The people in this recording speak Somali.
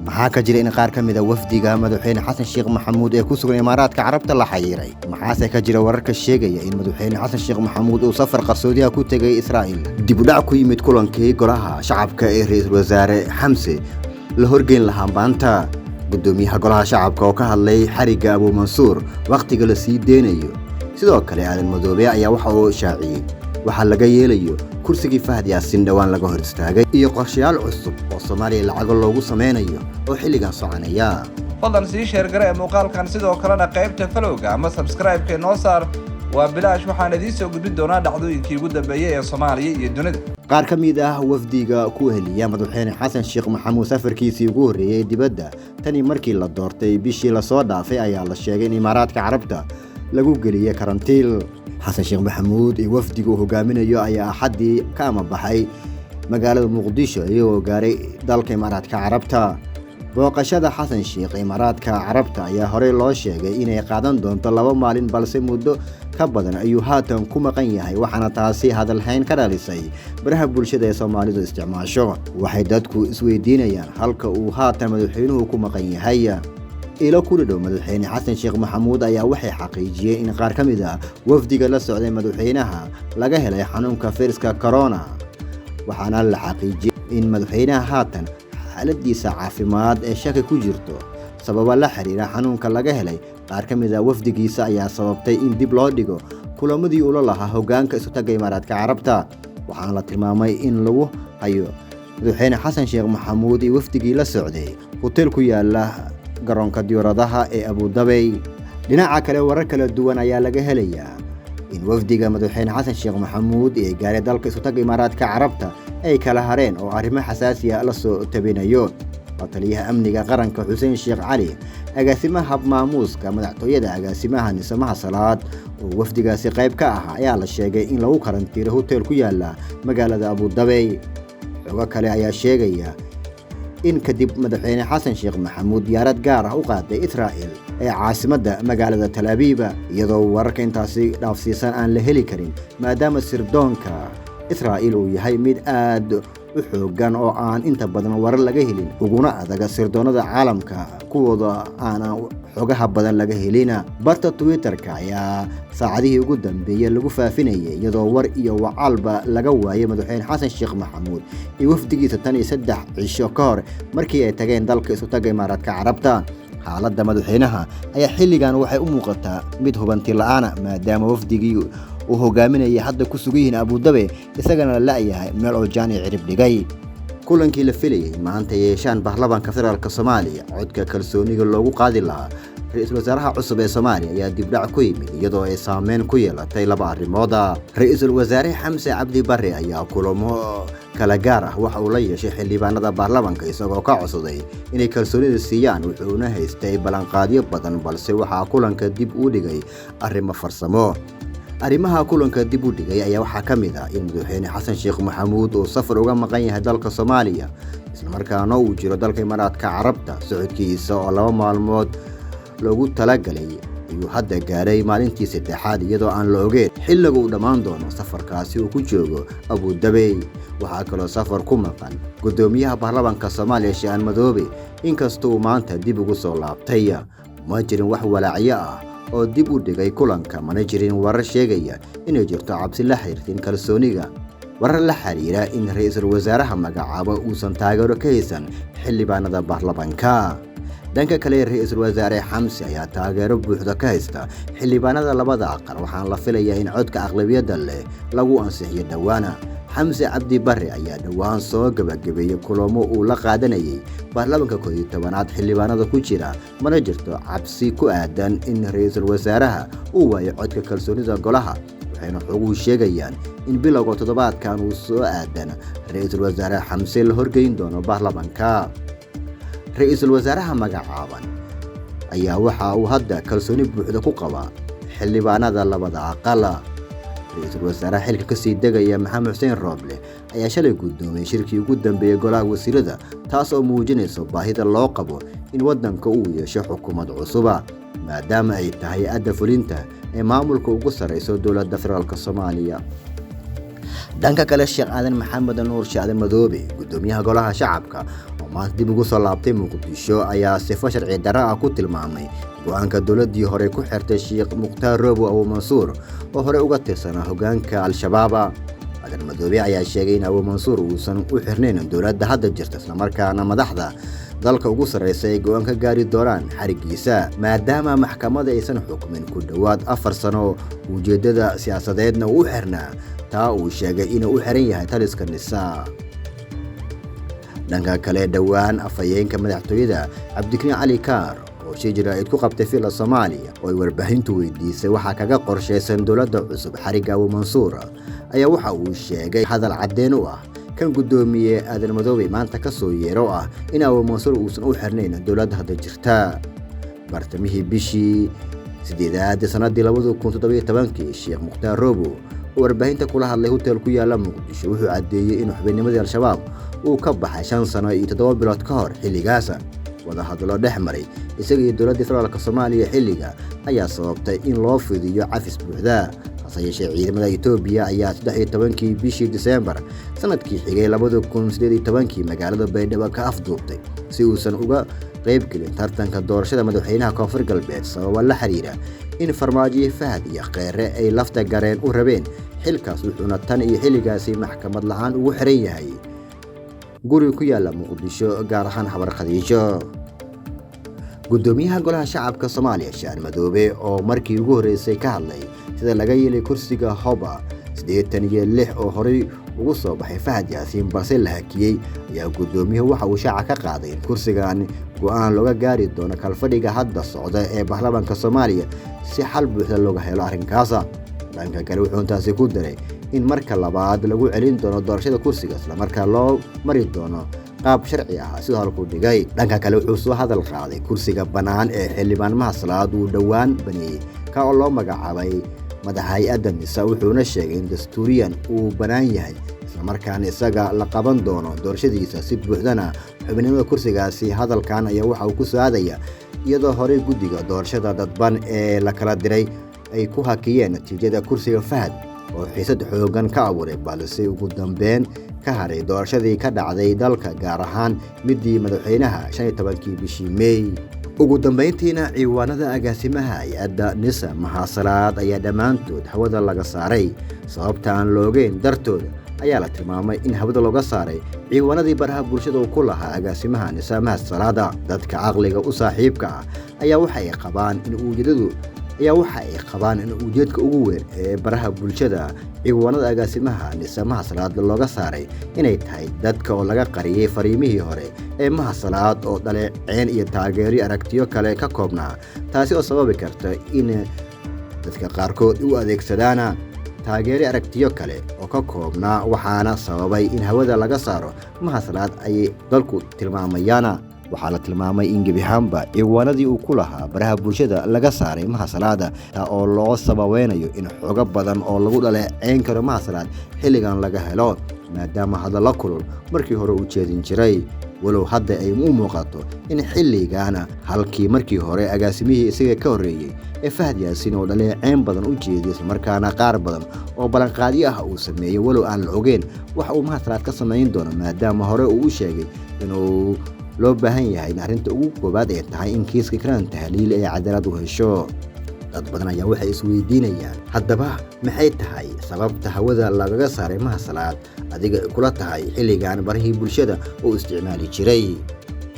maxaa ka jira in qaar ka mid ah wafdiga madaxweyne xasan sheekh maxamuud ee ku sugan imaaraadka carabta la xayiray maxaase ka jira wararka sheegaya in madaxweyne xasan sheekh maxamuud uu safar qarsoodi ah ku tegay Israa'iil dib u dhac ku yimid kulankii golaha shacabka ee ra'iisul wasaare Xamse la horgeyn lahaa maanta gudoomiyaha golaha shacabka oo ka hadlay xariga Abu Mansuur waqtiga la sii deynayo sidoo kale Aadan Madoobe ayaa waxa uu shaaciyay waxa laga yeelayo kursigii Fahad Yaasin dhawaan laga hor istaagay iyo qorshayaal cusub oo Soomaaliya lacag loogu sameynayo oo xilligan soconaya fadlan sii share garee muuqaalkan sidoo kalena qaybta follow-ga ama subscribe-ka noo saar waa bilaash waxaan idin soo gudbin doonaa dhacdooyinkii ugu dambeeyay ee Soomaaliya iyo dunida qaar ka mid ah wafdiga ku heliya madaxweyne xasan sheekh maxamuud safarkiisii ugu horeeyay dibadda tani markii la doortay bishii la soo dhaafay ayaa la sheegay in imaaraadka carabta lagu geliyay karantiil xasan sheekh maxamuud ee wafdigu hogaaminayo ayaa axadii ka amabaxay magaalada muqdisho iyagoo gaaray dalka imaaraadka carabta booqashada xasan sheekh imaaraadka carabta ayaa horey loo sheegay inay qaadan doonto 2 maalin balse muddo ka badan ayuu haatan ku maqan yahay waxaana taasi hadalhayn ka dhalisay baraha bulshada ee Soomaalidu isticmaasho waxay dadku isweydiinayaan halka uu haatan madaxweynuhu ku maqan yahay ilo ku dhow madaxweyne xasan sheekh maxamuud ayaa waxay xaqiijiyeen in qaar ka mid ah wafdiga la socday madaxweynaha laga helay xanuunka fayraska corona waxaana la xaqiijiyay in madaxweynaha haatan xaaladiisa caafimaad ee shaki ku jirto sababa la xiriira xanuunka laga helay qaar ka mid ah wafdigiisa ayaa sababtay in dib loo dhigo kulamadii uu la lahaa hoggaanka isu taga imaaraadka carabta waxaana la tilmaamay in lagu hayo madaxweyne xasan sheekh maxamuud iyo wafdigii la socday hotel ku yaala garoonka diyaaradaha ee Abu Dhabi dhinaca kale warar kala duwan ayaa laga helayaa in wafdiga madaxweyne xasan sheekh maxamuud ee gaaray dalka isu taga imaaraadka carabta ay kala hareen oo arrimo xasaasi ah la soo tabinayo taliyaha amniga qaranka Xuseen Sheekh Cali agaasimaha maamuuska madaxtooyada agaasimaha nismaha salaad oo wafdigaasi qayb ka ah ayaa la sheegay in lagu karantiiro hotel ku yaala magaalada Abu Dhabi xogo kale ayaa sheegaya in kadib madaxweyne xasan sheekh maxamuud diyaarad gaar ah u qaaday Israa'iil ee caasimadda magaalada Tel Aviv iyadoo wararka intaasi dhaafsiisan aan la heli karin maadaama sirdoonka Israa'iil uu yahay mid aad u xoogan oo aan inta badan warar laga helin uguna adaga sirdoonada caalamka kuwooda aan xogaha badan laga helin barta Twitter-ka ayaa saacadihii ugu dambeeyay lagu faafinayay iyadoo war iyo wacalba laga waayay madaxweyne xasan sheekh maxamuud iyo wafdigiisa tan iyo 3 cisho ka hor markii ay tageen dalka isu taga imaaraadka carabta xaaladda madaxweynaha ayaa xilligan waxay u muuqataa mid hubanti la'aan maadaama wafdigii uu hogaaminayay hadda ku sugan Abu Dhabi isagana la yahay meel oo jaani cirib dhigay kulankii la filayay maanta yeeshaan baarlamaanka federaalka Soomaaliya codka kalsooniga loogu qaadi lahaa ra'iisul wasaaraha cusub ee Soomaaliya ayaa dib dhac ku yimid iyadoo ay saameyn ku yeelatay 2 arrimood ra'iisul wasaare Xamse Cabdi Barre ayaa kulamo kala gaar ah waxa uu la yeeshay xildhibaanada baarlamaanka isagoo ka codsaday inay kalsoonida siiyaan wuxuuna haystay ballanqaadyo badan balse waxa kulanka dib u dhigay arrimo farsamo arrimaha kulanka dib u dhigay ayaa waxa kamid ah in madaxweyne xasan sheekh maxamuud uu safar uga maqan yahay dalka Soomaaliya isla markaana uu jiro dalka imaaraadka carabta socodkiisa oo 2 maalmood loogu talagalay ayuu hadda gaaray maalintii 3aad iyadoo aan la ogeyn xilliga uu dhamaan doono safarkaasi uu ku joogo Abu Dhabi waxa kale oo safar ku maqan gudoomiyaha baarlamaanka Soomaaliya Sheekh Madoobe inkastoo maanta dib ugu soo laabtay ma jirin wax walaaciyo ah oo dib u dhigay kulanka mana jirin warar sheegaya inay jirto cabsi la xiriirtin kalsooniga warar la xiriira in ra'iisul wasaaraha magacaabo uusan taageero ka haysan xildhibaanada baarlamaanka dhanka kale ra'iisul wasaare Xamse ayaa taageero buuxda ka haysta xildhibaanada labada aqal waxaan la filayaa in codka aqlabiyadda leh lagu ansixiyo dhawaana Xamse Cabdi Barre ayaa dhawaan soo gabagabeeyay kulamo uu la qaadanayay baarlamaanka 11aad xildhibaanada ku jira mana jirto cabsi ku aadan in ra'iisul wasaaraha uu waayo codka kalsoonida golaha waxayna xoguhu sheegayaan in bilowga toddobaadkan uu soo aadan ra'iisul wasaare Xamse la horgeyn doono baarlamaanka ra'iisul wasaaraha magacaaban ayaa waxa uu hadda kalsooni buuxda ku qabaa xildhibaanada labada aqal ra'iisul wasaaraha xilka ka sii degaya Maxamed Xuseen Rooble ayaa shalay gudoomiyay shirkii ugu dambeeyay golaha wasiirada taas oo muujinayso baahida loo qabo in wadanka uu yeesho xukuumad cusub maadaama ay tahay adda fulinta ee maamulka ugu sareyso dowladda federaalka Soomaaliya dhanka kale Sheekh Aadan Maxamed Nuur Sheekh Aadan Madoobe gudoomiyaha golaha shacabka maanta dib ugu soo laabtay Muqdisho ayaa sifo sharci darro ah ku tilmaamay go'aanka dowladdii hore ku xirtay Sheekh Mukhtaar Roobo Abu Mansuur oo hore uga tirsanaa hoggaanka Al-Shabaab. Aadan Madoobe ayaa sheegay in Abu Mansuur uusan u xirnayn dowladda hadda jirta, isla markaana madaxda dalka ugu sarreysa ay go'aan ka gaari doonaan xarigiisa maadaama maxkamadda aysan xukumin ku dhowaad 4 sano ujeedada siyaasadeedna uu xirnaa. taa uu sheegay inuu u xiran yahay taliska Nisa. dhanka kale dhawaan afhayeenka madaxtooyada Cabdikariin Cali Kaar oo shijiraad ku qabtay fiila Soomaaliya oo ay warbaahintu weydiisay waxa kaga qorsheysan dowladda cusub xariga Abu Mansuur ayaa waxa uu sheegay hadal cadeen u ah kan gudoomiye Aadan Madoobe maanta ka soo yeero ah in Abu Mansuur uusan u xirnayn dowladda hadda jirta. bartamihii bishii 8 sanadii 2017 Sheekh Mukhtaar Roobo warbaahinta kula hadlay hotel ku yaala Muqdisho wuxuu cadeeyay in xubinnimadii Al-Shabaab uu ka baxay 5 sano iyo 7 bilood ka hor xilligaas. wada hadallo dhexmaray isaga iyo dowladda federaalka Soomaaliya xilliga ayaa sababtay in loo fidiyo cafis buuxda. hase yeeshee ciidamada Itoobiya ayaa 13 bishii December sanadkii xigay 2018 magaalada Baydhabo ka afduubtay si uusan uga qayb gelin tartanka doorashada madaxweynaha Koonfur Galbeed sababo la xiriira in Farmaajo Fahad iyo Kheyre ay lafta gareen u rabeen xilkaas, wuxuuna tan iyo xilligaasi maxkamad la'aan ugu xiran yahay guri ku yaala Muqdisho gaar ahaan Xabar Khadiijo. gudoomiyaha golaha shacabka Soomaaliya Aadan Madoobe oo markii ugu horeysay ka hadlay sida laga yeelay kursiga Hoba 86 oo horey ugu soo baxay Fahad Yaasiin balse la hakiyay ayaa gudoomiyuhu waxa uu shaaca ka qaaday in kursigan go'aan looga gaari doono kalfadhiga hadda socda ee baarlamaanka Soomaaliya si xal buuxda looga helo arrinkaas. dhanka kale wuxuu intaasi ku daray in marka labaad lagu celin doono doorashada kursiga isla markaa loo mari doono qaab sharci ah sidoo halku dhigay. dhanka kale wuxuu soo hadal qaaday kursiga banaan ee xildhibaan Mahasalaad uu dhawaan baneeyay ka oo loo magacaabay madaxa hay'adda Nisa, wuxuuna sheegay in dastuuriyan uu banaan yahay isla markaana isaga la qaban doono doorashadiisa si buuxdana xubinimada kursigaasi. hadalkan ayaa waxa uu ku soo aadaya iyadoo horey guddiga doorashada dadban ee la kala diray ay ku hakiyeen natiijada kursiga Fahad oo xiisad xoogan ka abuuray balse ugu dambeyn ka haray doorashadii ka dhacday dalka gaar ahaan midii madaxweynaha 15 bishii May. ugu dambeyntiina ciiwaanada agaasimaha hay'adda Nisa Mahasalaad ayaa dhammaantood hawada laga saaray sababta aan loogeyn dartood ayaa la tilmaamay in hawada looga saaray ciiwaanadii baraha bulshada uu ku lahaa agaasimaha Nisa Mahasalaad. dadka aqliga u saaxiibka ah ayaa waxa ay qabaan in ujeedka ugu weyn ee baraha bulshada ciiwaanada agaasimaha Nisa Mahasalaad looga saaray inay tahay dadka oo laga qariyay fariimihii hore ee Mahasalaad oo dhaleeceen iyo taageero aragtiyo kale ka koobnaa, taasi oo sababi karta in dadka qaarkood u adeegsadaan taageero aragtiyo kale oo ka koobnaa, waxaana sababay in hawada laga saaro Mahasalaad ay dalku tilmaamayaan. waxaa la tilmaamay in gebi ahaanba ciiwaanadii uu ku lahaa baraha bulshada laga saaray Mahasalaad oo loo sababeynayo in xogo badan oo lagu dhaleeceyn karo Mahasalaad xilligan laga helo maadaama hadallo kulul markii hore u jeedin jiray, walow hadda ay u muuqato in xilligan halkii markii hore agaasimihii isaga ka horeeyay ee Fahad Yaasiin oo dhaleeceyn badan u jeediyay isla markaana qaar badan oo ballanqaadyo ah uu sameeyay, walow aan la ogeyn waxa uu Mahasalaad ka sameyn doono maadaama hore uu u sheegay inuu loo baahan yahay in arrinta ugu koobaad ay tahay in kiiska Ikraan Tahliil ay cadaalad u hesho. dad badan ayaa waxay isweydiinayaan haddaba maxay tahay sababta hawada lagaga saaray Mahasalaad adiga kula tahay xilligan barihii bulshada oo isticmaali jiray.